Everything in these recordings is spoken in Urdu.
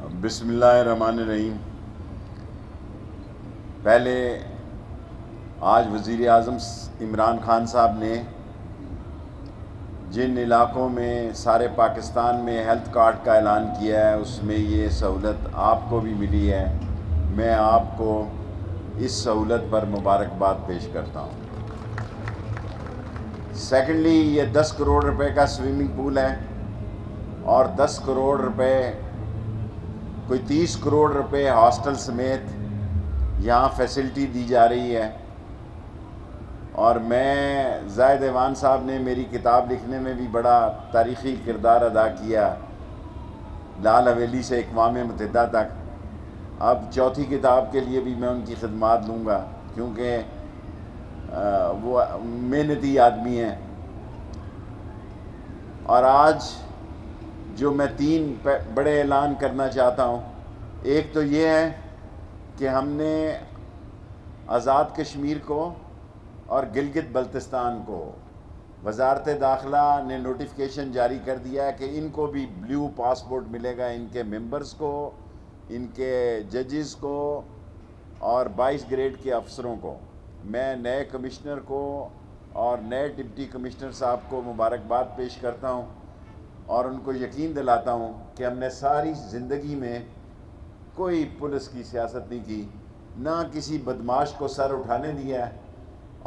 بسم اللہ الرحمن الرحیم۔ پہلے آج وزیر اعظم عمران خان صاحب نے جن علاقوں میں سارے پاکستان میں ہیلتھ کارڈ کا اعلان کیا ہے اس میں یہ سہولت آپ کو بھی ملی ہے، میں آپ کو اس سہولت پر مبارکباد پیش کرتا ہوں۔ سیکنڈلی، یہ 10 کروڑ روپے کا سوئمنگ پول ہے اور 10 کروڑ روپے، کوئی 30 کروڑ روپے ہاسٹل سمیت یہاں فیسلٹی دی جا رہی ہے۔ اور میں زاہد ایوان صاحب نے میری کتاب لکھنے میں بھی بڑا تاریخی کردار ادا کیا، لال حویلی سے اقوام متحدہ تک۔ اب چوتھی کتاب کے لیے بھی میں ان کی خدمات لوں گا کیونکہ وہ محنتی آدمی ہیں۔ اور آج جو میں 3 بڑے اعلان کرنا چاہتا ہوں، ایک تو یہ ہے کہ ہم نے آزاد کشمیر کو اور گلگت بلتستان کو وزارت داخلہ نے نوٹیفیکیشن جاری کر دیا ہے کہ ان کو بھی بلیو پاسپورٹ ملے گا، ان کے ممبرز کو، ان کے ججز کو اور 22 گریڈ کے افسروں کو۔ میں نئے کمشنر کو اور نئے ڈپٹی کمشنر صاحب کو مبارکباد پیش کرتا ہوں اور ان کو یقین دلاتا ہوں کہ ہم نے ساری زندگی میں کوئی پولیس کی سیاست نہیں کی، نہ کسی بدماش کو سر اٹھانے دیا ہے،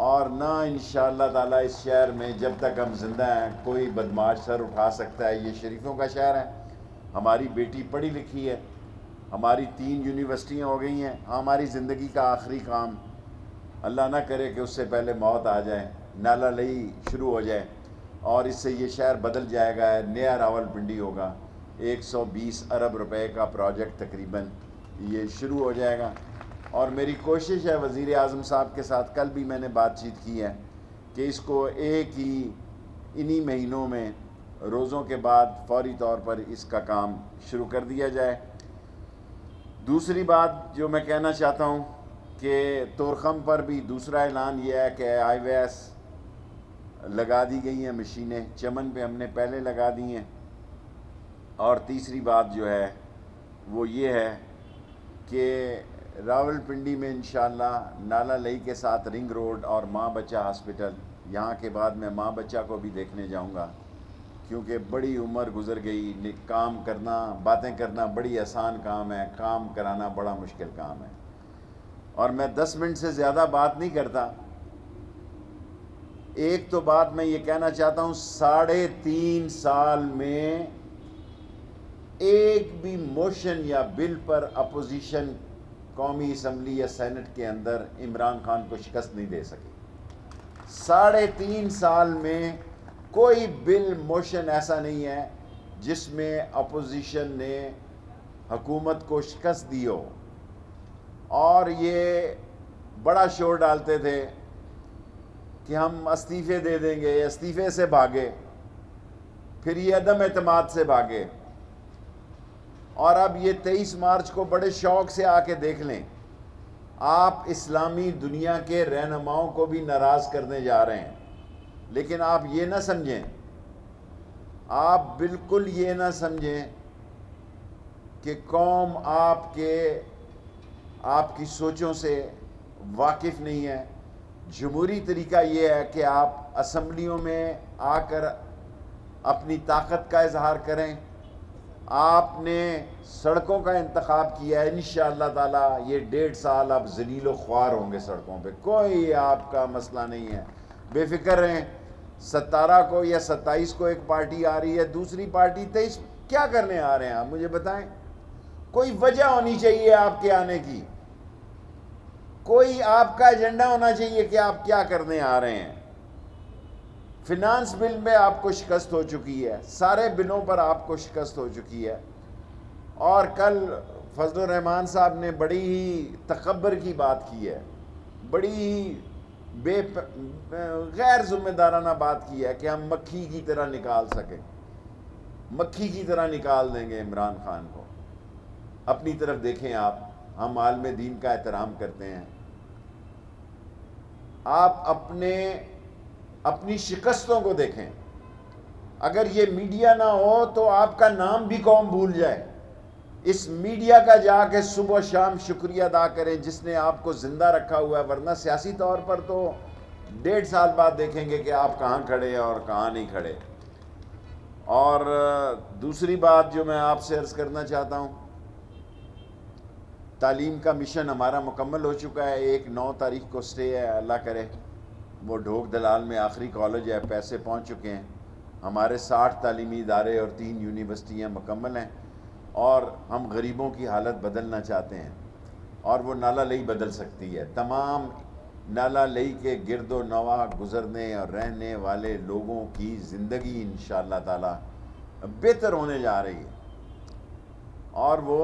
اور نہ انشاءاللہ تعالیٰ اس شہر میں جب تک ہم زندہ ہیں کوئی بدماش سر اٹھا سکتا ہے۔ یہ شریفوں کا شہر ہے، ہماری بیٹی پڑھی لکھی ہے، ہماری 3 یونیورسٹیاں ہو گئی ہیں۔ ہماری زندگی کا آخری کام، اللہ نہ کرے کہ اس سے پہلے موت آ جائے، نالا لئی شروع ہو جائے اور اس سے یہ شہر بدل جائے گا، نیا راول پنڈی ہوگا۔ 120 ارب روپے کا پروجیکٹ تقریباً یہ شروع ہو جائے گا۔ اور میری کوشش ہے وزیر اعظم صاحب کے ساتھ، کل بھی میں نے بات چیت کی ہے، کہ اس کو ایک ہی انہی مہینوں میں روزوں کے بعد فوری طور پر اس کا کام شروع کر دیا جائے۔ دوسری بات جو میں کہنا چاہتا ہوں کہ تورخم پر بھی دوسرا اعلان یہ ہے کہ آئی وی ایس لگا دی گئی ہیں مشینیں، چمن پہ ہم نے پہلے لگا دی ہیں۔ اور تیسری بات جو ہے وہ یہ ہے کہ راول پنڈی میں انشاءاللہ نالا لئی کے ساتھ رنگ روڈ اور ماں بچہ ہاسپٹل، یہاں کے بعد میں ماں بچہ کو بھی دیکھنے جاؤں گا کیونکہ بڑی عمر گزر گئی، کام کرنا، باتیں کرنا بڑی آسان کام ہے، کام کرانا بڑا مشکل کام ہے۔ اور میں 10 منٹ سے زیادہ بات نہیں کرتا۔ ایک تو بات میں یہ کہنا چاہتا ہوں، 3.5 سال میں ایک بھی موشن یا بل پر اپوزیشن قومی اسمبلی یا سینٹ کے اندر عمران خان کو شکست نہیں دے سکی۔ 3.5 سال میں کوئی بل موشن ایسا نہیں ہے جس میں اپوزیشن نے حکومت کو شکست دی ہو۔ اور یہ بڑا شور ڈالتے تھے کہ ہم استعفے دے دیں گے، استعفے سے بھاگے، پھر یہ عدم اعتماد سے بھاگے، اور اب یہ 23 مارچ کو بڑے شوق سے آ کے دیکھ لیں۔ آپ اسلامی دنیا کے رہنماؤں کو بھی ناراض کرنے جا رہے ہیں، لیکن آپ یہ نہ سمجھیں، آپ بالکل یہ نہ سمجھیں کہ قوم آپ کی سوچوں سے واقف نہیں ہے۔ جمہوری طریقہ یہ ہے کہ آپ اسمبلیوں میں آ کر اپنی طاقت کا اظہار کریں۔ آپ نے سڑکوں کا انتخاب کیا ہے، انشاءاللہ تعالیٰ یہ 1.5 سال آپ ذلیل و خوار ہوں گے سڑکوں پہ، کوئی آپ کا مسئلہ نہیں ہے، بے فکر رہیں۔ 17 کو یا 27 کو ایک پارٹی آ رہی ہے، دوسری پارٹی 23 کیا کرنے آ رہے ہیں آپ مجھے بتائیں؟ کوئی وجہ ہونی چاہیے آپ کے آنے کی، کوئی آپ کا ایجنڈا ہونا چاہیے کہ آپ کیا کرنے آ رہے ہیں۔ فنانس بل میں آپ کو شکست ہو چکی ہے، سارے بلوں پر آپ کو شکست ہو چکی ہے۔ اور کل فضل الرحمان صاحب نے بڑی ہی تکبر کی بات کی ہے، بڑی ہی غیر ذمہ دارانہ بات کی ہے کہ ہم مکھی کی طرح نکال سکیں، مکھی کی طرح نکال دیں گے عمران خان کو۔ اپنی طرف دیکھیں، آپ، ہم عالم دین کا احترام کرتے ہیں، آپ اپنی شکستوں کو دیکھیں۔ اگر یہ میڈیا نہ ہو تو آپ کا نام بھی قوم بھول جائے۔ اس میڈیا کا جا کے صبح شام شکریہ ادا کریں جس نے آپ کو زندہ رکھا ہوا ہے، ورنہ سیاسی طور پر تو 1.5 سال بعد دیکھیں گے کہ آپ کہاں کھڑے ہیں اور کہاں نہیں کھڑے۔ اور دوسری بات جو میں آپ سے عرض کرنا چاہتا ہوں، تعلیم کا مشن ہمارا مکمل ہو چکا ہے، 9 تاریخ کو سٹے ہے، اللہ کرے وہ ڈھوک دلال میں آخری کالج ہے، پیسے پہنچ چکے ہیں، ہمارے 60 تعلیمی ادارے اور 3 یونیورسٹیاں مکمل ہیں، اور ہم غریبوں کی حالت بدلنا چاہتے ہیں، اور وہ نالہ لئی بدل سکتی ہے۔ تمام نالہ لئی کے گرد و نواح گزرنے اور رہنے والے لوگوں کی زندگی انشاءاللہ تعالی بہتر ہونے جا رہی ہے، اور وہ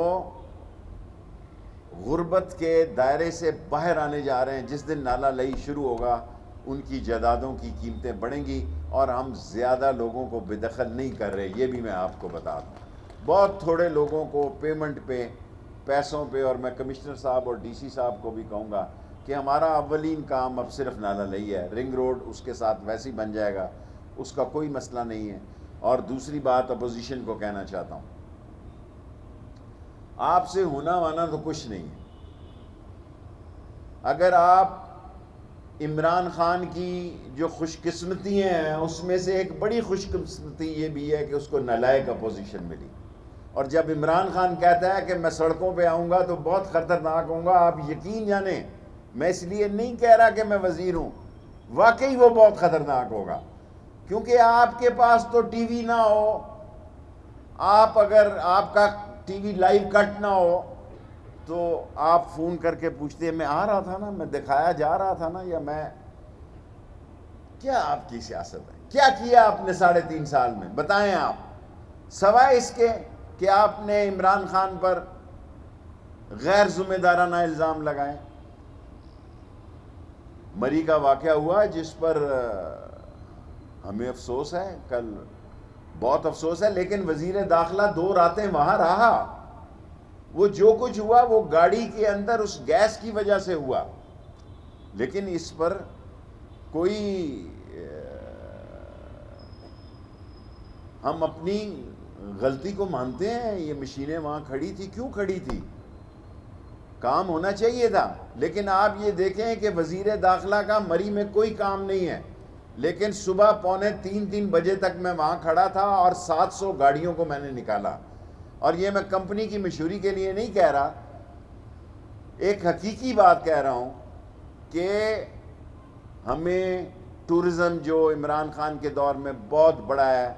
غربت کے دائرے سے باہر آنے جا رہے ہیں۔ جس دن نالہ لئی شروع ہوگا ان کی جائیدادوں کی قیمتیں بڑھیں گی، اور ہم زیادہ لوگوں کو بے دخل نہیں کر رہے، یہ بھی میں آپ کو بتا دوں۔ بہت تھوڑے لوگوں کو پیمنٹ پہ، پیسوں پہ، اور میں کمشنر صاحب اور ڈی سی صاحب کو بھی کہوں گا کہ ہمارا اولین کام اب صرف نالہ لئی ہے، رنگ روڈ اس کے ساتھ ویسے ہی بن جائے گا، اس کا کوئی مسئلہ نہیں ہے۔ اور دوسری بات اپوزیشن کو کہنا چاہتا ہوں، آپ سے ہونا وانا تو کچھ نہیں ہے۔ اگر آپ عمران خان کی جو خوش قسمتیاں ہیں اس میں سے ایک بڑی خوش قسمتی یہ بھی ہے کہ اس کو نالائق اپوزیشن ملی، اور جب عمران خان کہتا ہے کہ میں سڑکوں پہ آؤں گا تو بہت خطرناک ہوں گا، آپ یقین جانیں، میں اس لیے نہیں کہہ رہا کہ میں وزیر ہوں، واقعی وہ بہت خطرناک ہوگا، کیونکہ آپ کے پاس تو ٹی وی نہ ہو، آپ اگر آپ کا ٹی وی لائیو کٹ نہ ہو تو آپ فون کر کے پوچھتے ہیں میں آ رہا تھا نا، میں دکھایا جا رہا تھا نا، یا میں کیا آپ کی سیاست ہے؟ کیا کیا آپ نے 3.5 سال میں؟ بتائیں آپ، سوائے اس کے کہ آپ نے عمران خان پر غیر ذمہ دارانہ الزام لگائے۔ مری کا واقعہ ہوا جس پر ہمیں افسوس ہے، کل بہت افسوس ہے، لیکن وزیر داخلہ 2 راتیں وہاں رہا۔ وہ جو کچھ ہوا وہ گاڑی کے اندر اس گیس کی وجہ سے ہوا، لیکن اس پر کوئی ہم اپنی غلطی کو مانتے ہیں؟ یہ مشینیں وہاں کھڑی تھی، کیوں کھڑی تھی؟ کام ہونا چاہیے تھا، لیکن آپ یہ دیکھیں کہ وزیر داخلہ کا مری میں کوئی کام نہیں ہے، لیکن صبح 2:45 بجے تک میں وہاں کھڑا تھا اور 700 گاڑیوں کو میں نے نکالا۔ اور یہ میں کمپنی کی مشہوری کے لیے نہیں کہہ رہا، ایک حقیقی بات کہہ رہا ہوں کہ ہمیں ٹورزم جو عمران خان کے دور میں بہت بڑا ہے،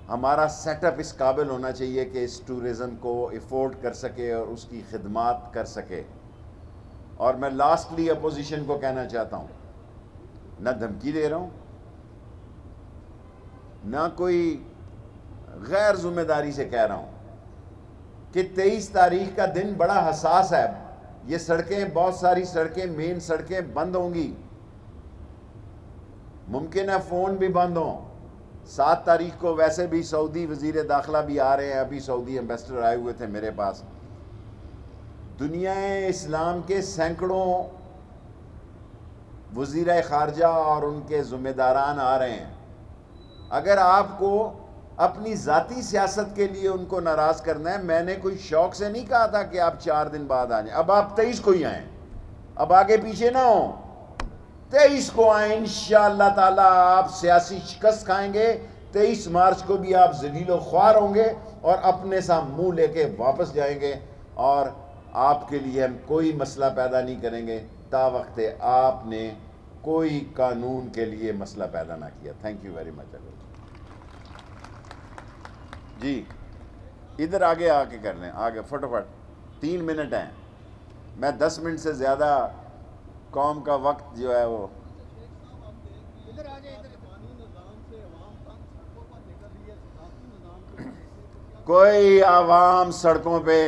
ہمارا سیٹ اپ اس قابل ہونا چاہیے کہ اس ٹورزم کو افورڈ کر سکے اور اس کی خدمات کر سکے۔ اور میں لاسٹلی اپوزیشن کو کہنا چاہتا ہوں، نہ دھمکی دے رہا ہوں، نہ کوئی غیر ذمہ داری سے کہہ رہا ہوں کہ 23 تاریخ کا دن بڑا حساس ہے، یہ سڑکیں، بہت ساری سڑکیں، مین سڑکیں بند ہوں گی، ممکن ہے فون بھی بند ہوں۔ 7 تاریخ کو ویسے بھی سعودی وزیر داخلہ بھی آ رہے ہیں، ابھی سعودی ایمبیسڈر آئے ہوئے تھے میرے پاس۔ دنیا اسلام کے سینکڑوں وزیر خارجہ اور ان کے ذمہ داران آ رہے ہیں۔ اگر آپ کو اپنی ذاتی سیاست کے لیے ان کو ناراض کرنا ہے، میں نے کوئی شوق سے نہیں کہا تھا کہ آپ 4 دن بعد آ جائیں، اب آپ 23 کو ہی آئیں، اب آگے پیچھے نہ ہوں، 23 کو آئیں، انشاءاللہ تعالی آپ سیاسی شکست کھائیں گے، 23 مارچ کو بھی آپ ذلیل و خوار ہوں گے اور اپنے سا منہ لے کے واپس جائیں گے، اور آپ کے لیے ہم کوئی مسئلہ پیدا نہیں کریں گے تا وقت آپ نے کوئی قانون کے لیے مسئلہ پیدا نہ کیا۔ Thank you very much. جی ادھر آگے آ کے کر لیں، آگے فٹافٹ، 3 منٹ ہیں، میں 10 منٹ سے زیادہ قوم کا وقت جو ہے وہ کوئی عوام سڑکوں پہ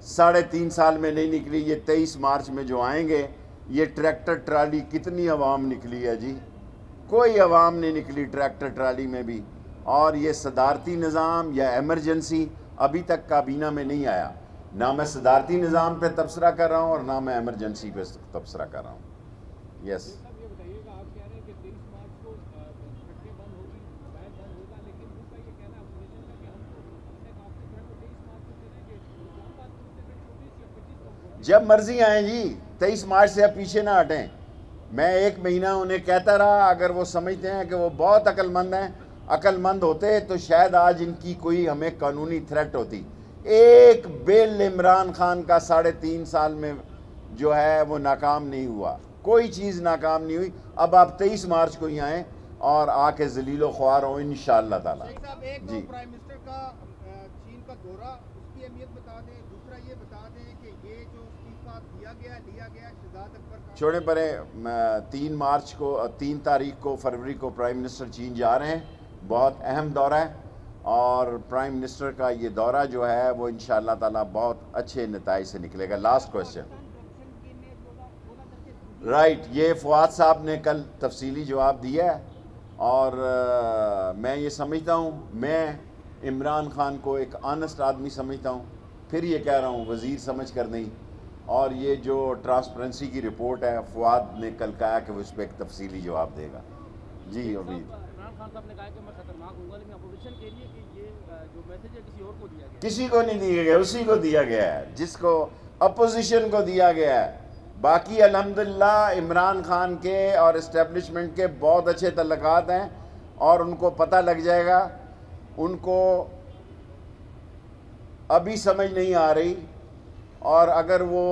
3.5 سال میں نہیں نکلی، یہ 23 مارچ میں جو آئیں گے، یہ ٹریکٹر ٹرالی کتنی عوام نکلی ہے جی؟ کوئی عوام نہیں نکلی ٹریکٹر ٹرالی میں بھی۔ اور یہ صدارتی نظام یا ایمرجنسی ابھی تک کابینہ میں نہیں آیا، نہ میں صدارتی نظام پہ تبصرہ کر رہا ہوں اور نہ میں ایمرجنسی پہ تبصرہ کر رہا ہوں۔ یس جب مرضی آئیں جی، 23 مارچ سے اب پیچھے نہ ہٹیں. میں 1 مہینہ انہیں کہتا رہا، اگر وہ سمجھتے ہیں کہ وہ بہت عقل مند ہیں، عقل مند ہوتے تو شاید آج ان کی کوئی ہمیں قانونی تھریٹ ہوتی. ایک بل عمران خان کا 3.5 سال میں جو ہے وہ ناکام نہیں ہوا، کوئی چیز ناکام نہیں ہوئی. اب آپ 23 مارچ کو ہی آئیں اور آ کے ذلیل و خوار ہوں انشاءاللہ تعالیٰ. جی پرائم منسٹر کا چین کا دورہ، اس کی اہمیت بتا دیں. دوسرا یہ بتا دیں کہ یہ جو استعفیٰ لیا گیا شہزاد اکبر خان. چھوڑیں پرے. 3 تاریخ کو فروری کو پرائم منسٹر چین جا رہے ہیں. بہت اہم دورہ ہے، اور پرائم منسٹر کا یہ دورہ جو ہے وہ انشاءاللہ تعالیٰ بہت اچھے نتائج سے نکلے گا. Last question. رائٹ، یہ فواد صاحب نے کل تفصیلی جواب دیا ہے، اور میں یہ سمجھتا ہوں، میں عمران خان کو ایک آنسٹ آدمی سمجھتا ہوں. پھر یہ کہہ رہا ہوں وزیر سمجھ کر نہیں. اور یہ جو ٹرانسپیرنسی کی رپورٹ ہے، فواد نے کل کہا کہ وہ اس پہ ایک تفصیلی جواب دے گا. جی امید. عمران خان صاحب نے کہا کہ میں خطرناک ہوں گا، لیکن اپوزیشن کہہ رہی ہے کہ یہ جو میسج ہے کسی اور کو دیا گیا. کسی کو نہیں دیا گیا، اسی کو دیا گیا ہے جس کو اپوزیشن کو دیا گیا ہے. باقی الحمدللہ عمران خان کے اور اسٹیبلشمنٹ کے بہت اچھے تعلقات ہیں، اور ان کو پتہ لگ جائے گا. ان کو ابھی سمجھ نہیں آ رہی، اور اگر وہ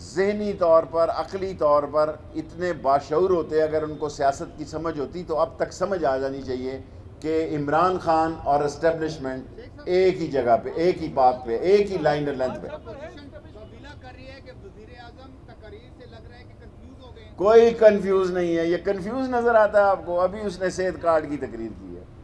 ذہنی طور پر، عقلی طور پر اتنے باشعور ہوتے، اگر ان کو سیاست کی سمجھ ہوتی تو اب تک سمجھ آ جانی چاہیے کہ عمران خان اور اسٹیبلشمنٹ ایک ہی جگہ پہ، ایک ہی بات پہ، ایک ہی لائن لینتھ پہ. کوئی کنفیوز نہیں ہے. یہ کنفیوز نظر آتا ہے آپ کو؟ ابھی اس نے صحت کارڈ کی تقریر کی.